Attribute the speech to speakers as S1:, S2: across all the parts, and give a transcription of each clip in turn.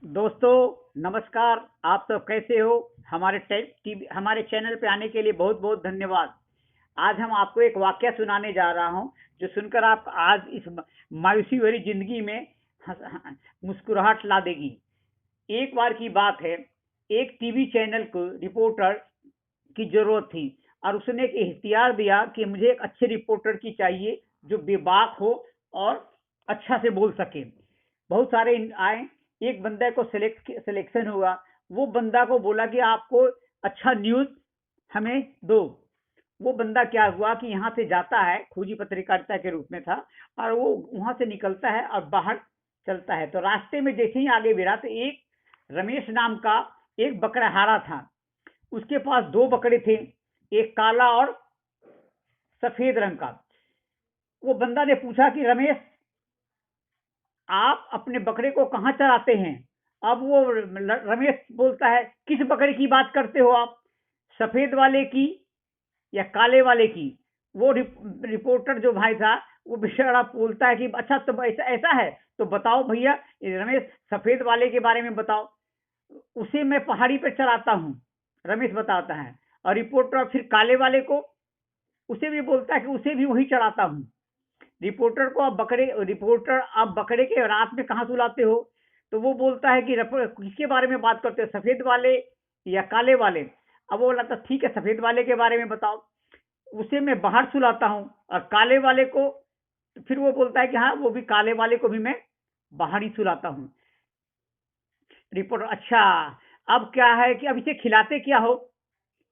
S1: दोस्तों नमस्कार। आप सब कैसे हो? हमारे चैनल पे आने के लिए बहुत बहुत धन्यवाद। आज हम आपको एक वाकया सुनाने जा रहा हूं जो सुनकर आप आज इस मायूसी भरी जिंदगी में मुस्कुराहट ला देगी। एक बार की बात है, एक टीवी चैनल को रिपोर्टर की जरूरत थी और उसने एक इख्तियार दिया कि मुझे एक अच्छे रिपोर्टर की चाहिए जो बेबाक हो और अच्छा से बोल सके। बहुत सारे आए, एक बंदे को सिलेक्शन हुआ। वो बंदा को बोला कि आपको अच्छा न्यूज हमें दो। वो बंदा क्या हुआ कि यहाँ से जाता है, खोजी पत्रकारिता के रूप में था, और वो वहां से निकलता है और बाहर चलता है। तो रास्ते में जैसे ही आगे बढ़ा तो एक रमेश नाम का एक बकराहारा था। उसके पास दो बकरे थे, एक काला और सफेद रंग का। वो बंदा ने पूछा कि रमेश, आप अपने बकरे को कहाँ चराते हैं? अब वो रमेश बोलता है, किस बकरे की बात करते हो आप, सफेद वाले की या काले वाले की? वो रिपोर्टर जो भाई था, वो बेचारा बोलता है कि अच्छा तो ऐसा ऐसा है तो बताओ भैया, ये रमेश सफेद वाले के बारे में बताओ। उसे मैं पहाड़ी पर चराता हूँ, रमेश बताता है। और रिपोर्टर फिर काले वाले को, उसे भी बोलता है कि उसे भी वही चढ़ाता हूँ। रिपोर्टर आप बकरे के रात में कहाँ सुलाते हो? तो वो बोलता है कि किसके बारे में बात करते हो, सफेद वाले या काले वाले? अब वो बोला था ठीक है, सफेद वाले के बारे में बताओ। उसे मैं बाहर सुलाता हूँ, और काले वाले को फिर वो बोलता है कि हाँ, वो भी काले वाले को भी मैं बाहर ही सुलाता हूँ। रिपोर्टर, अच्छा, अब क्या है कि अब इसे खिलाते क्या हो?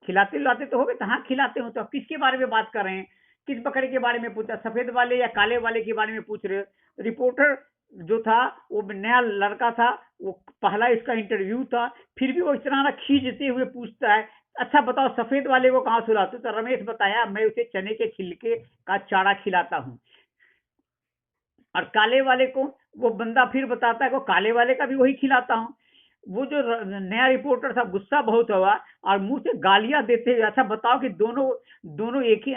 S1: खिलाते लाते तो हो गए, तो हाँ खिलाते हो। तो अब किसके बारे में बात कर रहे हैं? किस बकरे के बारे में पूछा, सफेद वाले या काले वाले के बारे में पूछ रहे हो? रिपोर्टर जो था, वो नया लड़का था, वो पहला इसका इंटरव्यू था, फिर भी वो इस तरह खींचते हुए पूछता है, अच्छा बताओ सफेद वाले को कहाँ सुलाते हो? तो रमेश बताया, मैं उसे चने के छिलके का चारा खिलाता हूँ। और काले वाले को, वो बंदा फिर बताता है, को काले वाले का भी वही खिलाता हूँ। वो जो नया रिपोर्टर था, गुस्सा बहुत हुआ और मुंह से गालियां देते हुए, अच्छा बताओ कि दोनों दोनों एक ही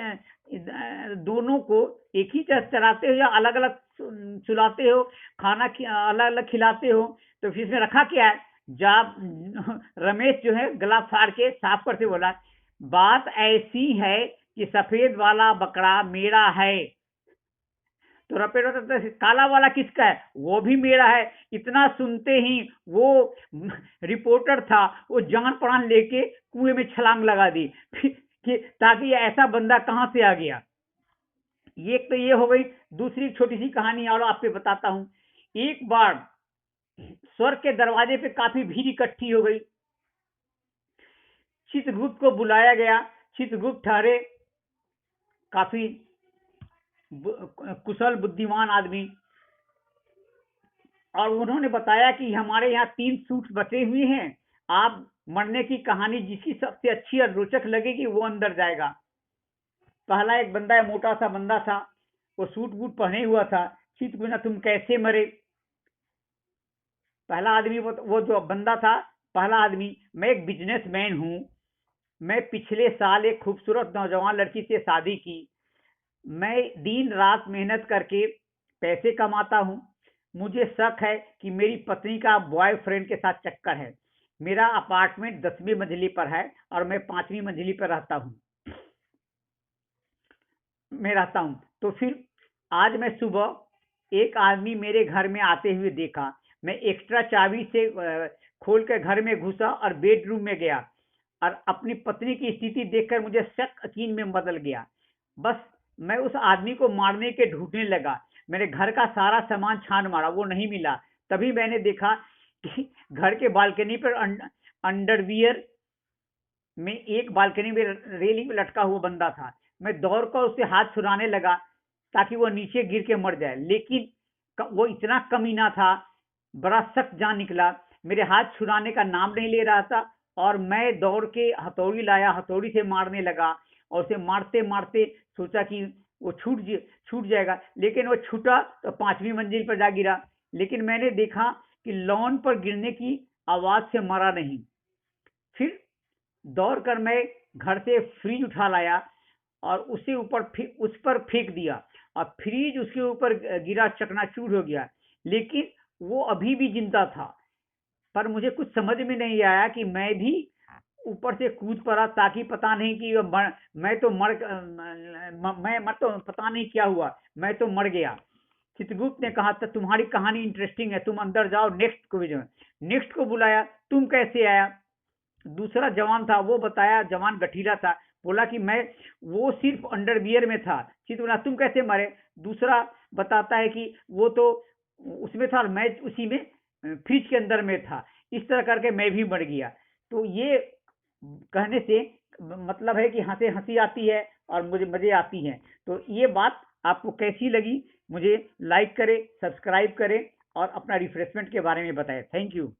S1: दोनों को एक ही चराते हो या अलग अलग सुलाते हो, खाना अलग अलग खिलाते हो? तो फिर इसमें रखा क्या है? जा रमेश जो है गला फाड़ के साफ करते बोला, बात ऐसी है कि सफेद वाला बकरा मेरा है। तो रपेट होता, काला वाला किसका है? वो भी मेरा है। इतना सुनते ही वो रिपोर्टर था, वो जान प्राण लेके कुएं में छलांग लगा दी कि ताकि ये ऐसा बंदा कहां से आ गया। ये तो ये हो गई। दूसरी छोटी सी कहानी और आपको बताता हूं। एक बार स्वर्ग के दरवाजे पे काफी भीड़ इकट्ठी हो गई। चित्रगुप्त को बुलाया गया। चित्रगुप्त ठहरे, काफी कुशल बुद्धिमान आदमी, और उन्होंने बताया कि हमारे यहाँ 3 सूट बचे हुए हैं। आप मरने की कहानी जिसकी सबसे अच्छी और रोचक लगेगी वो अंदर जाएगा। पहला एक बंदा है, मोटा सा बंदा था, वो सूट बूट पहने हुआ था। चित पूछा, तुम कैसे मरे? पहला आदमी, वो जो बंदा था, पहला आदमी, मैं एक बिजनेसमैन हूँ। मैं पिछले साल एक खूबसूरत नौजवान लड़की से शादी की। मैं दिन रात मेहनत करके पैसे कमाता हूँ। मुझे शक है कि मेरी पत्नी का बॉयफ्रेंड के साथ चक्कर है। मेरा अपार्टमेंट 10वीं मंजिली पर है और मैं 5वीं मंजिली पर रहता हूँ। तो फिर आज मैं सुबह एक आदमी मेरे घर में आते हुए देखा। मैं एक्स्ट्रा चाबी से खोल कर घर में घुसा और बेडरूम में गया, और अपनी पत्नी की स्थिति देखकर मुझे शक यकीन में बदल गया। बस मैं उस आदमी को मारने के ढूंढने लगा। मैंने घर का सारा सामान छान मारा, वो नहीं मिला। तभी मैंने देखा कि घर के बालकनी पर अंडरवियर में एक बालकनी में रेलिंग में लटका हुआ बंदा था। मैं दौड़ कर उससे हाथ छुड़ाने लगा ताकि वो नीचे गिर के मर जाए, लेकिन वो इतना कमीना था, बड़ा सख्त जान निकला। मेरे हाथ छुड़ाने का नाम नहीं ले रहा था, और मैं दौड़ के हथौड़ी लाया, हथौड़ी से मारने लगा, और उसे मारते मारते सोचा कि वो छूट जाएगा, लेकिन वो छूटा तो 5वीं मंजिल पर जा गिरा। लेकिन मैंने देखा कि लॉन पर गिरने की आवाज से मरा नहीं। फिर दौड़ कर मैं घर से फ्रिज उठा लाया और उस पर फेंक दिया, और फ्रिज उसके ऊपर गिरा, चकनाचूर हो गया। लेकिन वो अभी भी जिंदा था। पर मुझे कुछ समझ में नहीं आया कि मैं भी ऊपर से कूद पड़ा, ताकि पता नहीं कि मैं तो मैं तो पता नहीं क्या हुआ, मैं तो मर गया। चित्रगुप्त ने कहा था तुम्हारी कहानी इंटरेस्टिंग है, तुम अंदर जाओ, नेक्स्ट को भेजो। नेक्स्ट को बुलाया, तुम कैसे आया? दूसरा जवान था, वो बताया, जवान गठीला था, बोला कि मैं वो सिर्फ अंडरवियर में था। चित्र तुम कैसे मरे? दूसरा बताता है कि वो तो उसमें था, मैं उसी में फ्रिज के अंदर में था, इस तरह करके मैं भी मर गया। तो ये कहने से मतलब है कि हंसे हंसी आती है और मुझे मजे आती हैं। तो ये बात आपको कैसी लगी, मुझे लाइक करें, सब्सक्राइब करें और अपना रिफ्रेशमेंट के बारे में बताएं। Thank you.